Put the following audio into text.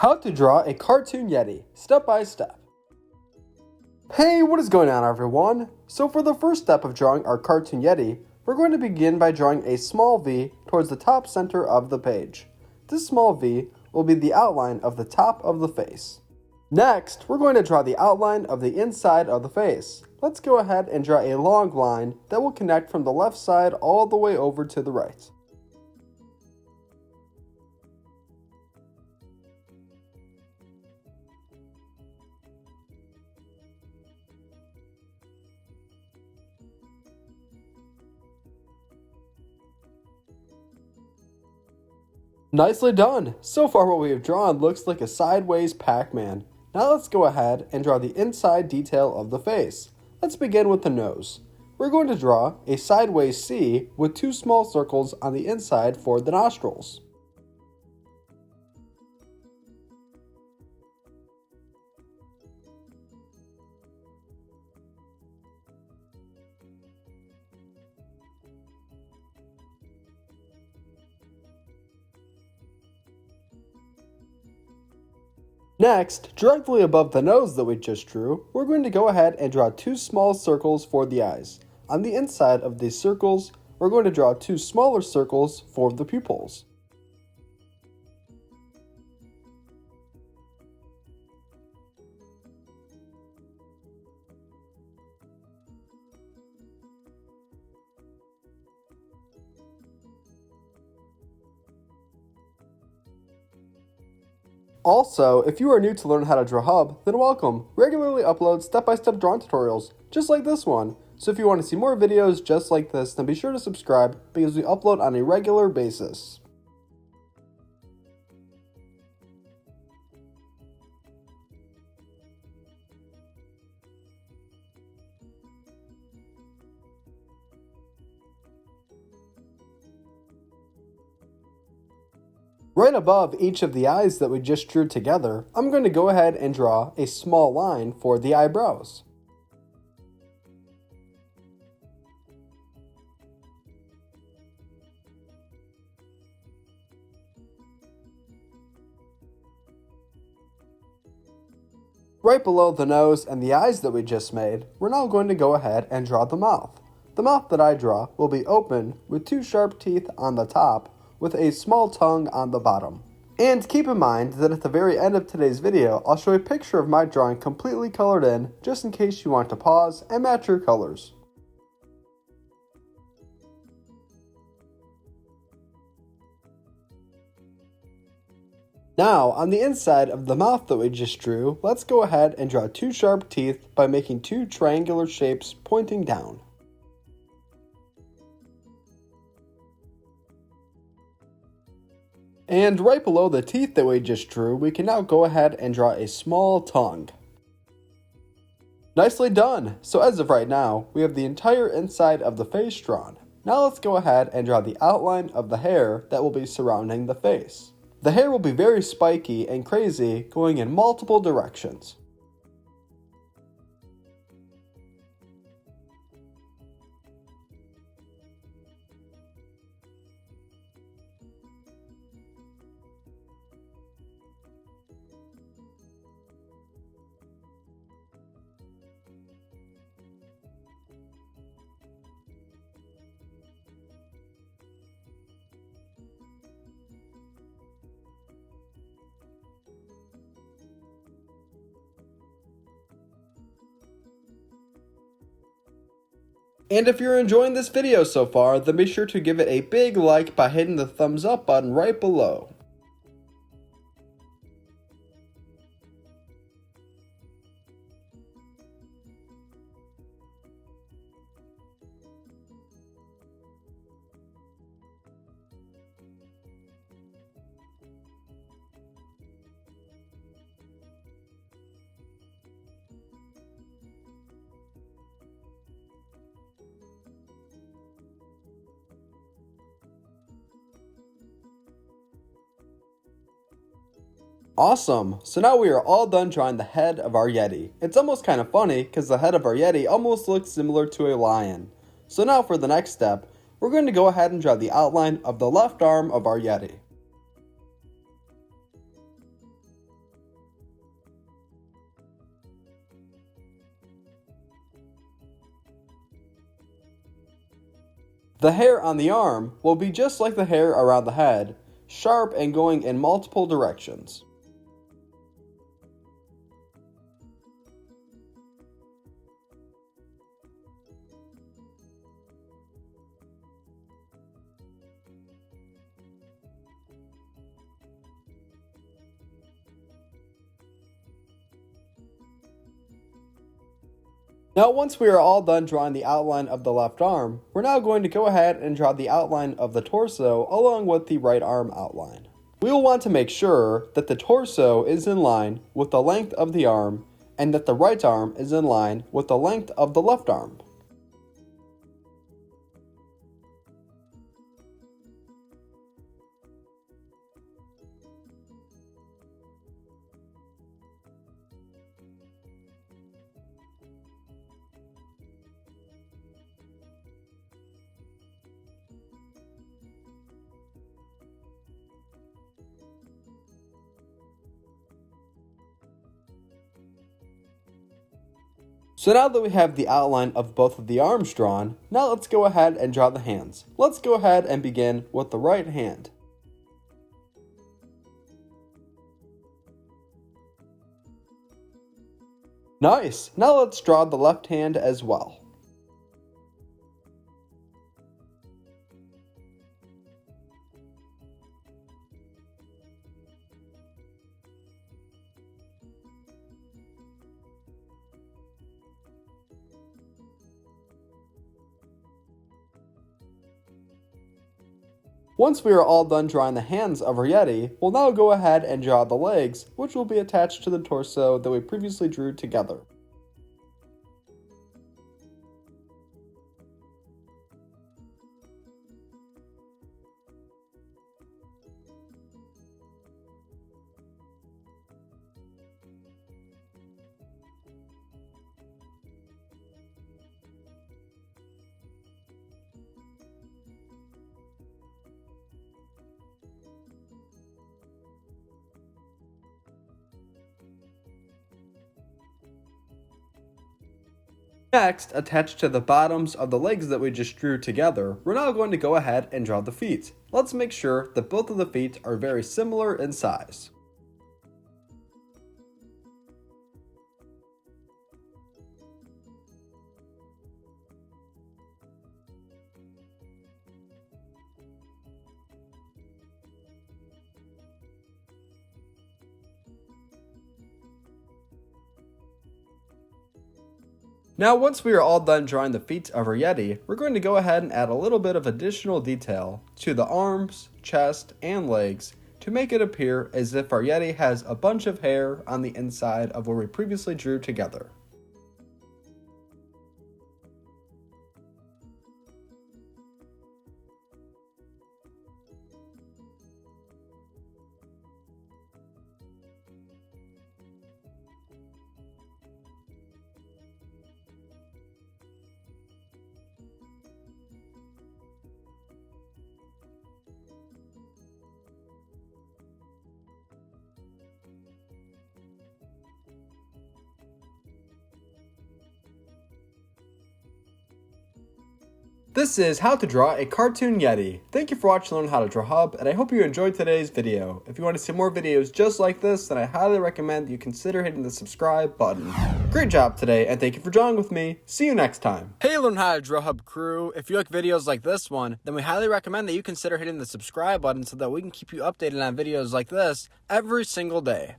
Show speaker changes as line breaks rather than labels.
How to draw a cartoon Yeti, step by step. Hey, what is going on everyone? So for the first step of drawing our cartoon Yeti, we're going to begin by drawing a small V towards the top center of the page. This small V will be the outline of the top of the face. Next, we're going to draw the outline of the inside of the face. Let's go ahead and draw a long line that will connect from the left side all the way over to the right. Nicely done! So far what we have drawn looks like a sideways Pac-Man. Now let's go ahead and draw the inside detail of the face. Let's begin with the nose. We're going to draw a sideways C with two small circles on the inside for the nostrils. Next, directly above the nose that we just drew, we're going to go ahead and draw two small circles for the eyes. On the inside of these circles, we're going to draw two smaller circles for the pupils. Also, if you are new to learn how to draw Hub, then welcome. Regularly upload step-by-step drawing tutorials, just like this one. So if you want to see more videos just like this, then be sure to subscribe because we upload on a regular basis. Right above each of the eyes that we just drew together, I'm going to go ahead and draw a small line for the eyebrows. Right below the nose and the eyes that we just made, we're now going to go ahead and draw the mouth. The mouth that I draw will be open with two sharp teeth on the top with a small tongue on the bottom. And keep in mind that at the very end of today's video, I'll show a picture of my drawing completely colored in, just in case you want to pause and match your colors. Now, on the inside of the mouth that we just drew, let's go ahead and draw two sharp teeth by making two triangular shapes pointing down. And right below the teeth that we just drew, we can now go ahead and draw a small tongue. Nicely done! So as of right now, we have the entire inside of the face drawn. Now let's go ahead and draw the outline of the hair that will be surrounding the face. The hair will be very spiky and crazy, going in multiple directions. And if you're enjoying this video so far, then be sure to give it a big like by hitting the thumbs up button right below. Awesome! So now we are all done drawing the head of our Yeti. It's almost kind of funny because the head of our Yeti almost looks similar to a lion. So now for the next step, we're going to go ahead and draw the outline of the left arm of our Yeti. The hair on the arm will be just like the hair around the head, sharp and going in multiple directions. Now once we are all done drawing the outline of the left arm, we're now going to go ahead and draw the outline of the torso along with the right arm outline. We will want to make sure that the torso is in line with the length of the arm and that the right arm is in line with the length of the left arm. So now that we have the outline of both of the arms drawn, now let's go ahead and draw the hands. Let's go ahead and begin with the right hand. Nice! Now let's draw the left hand as well. Once we are all done drawing the hands of our Yeti, we'll now go ahead and draw the legs, which will be attached to the torso that we previously drew together. Next, attached to the bottoms of the legs that we just drew together, we're now going to go ahead and draw the feet. Let's make sure that both of the feet are very similar in size. Now once we are all done drawing the feet of our Yeti, we're going to go ahead and add a little bit of additional detail to the arms, chest, and legs to make it appear as if our Yeti has a bunch of hair on the inside of where we previously drew together. This is how to draw a cartoon Yeti. Thank you for watching Learn How to Draw Hub, and I hope you enjoyed today's video. If you want to see more videos just like this, then I highly recommend that you consider hitting the subscribe button. Great job today, and thank you for drawing with me. See you next time. Hey Learn How to Draw Hub crew, if you like videos like this one, then we highly recommend that you consider hitting the subscribe button so that we can keep you updated on videos like this every single day.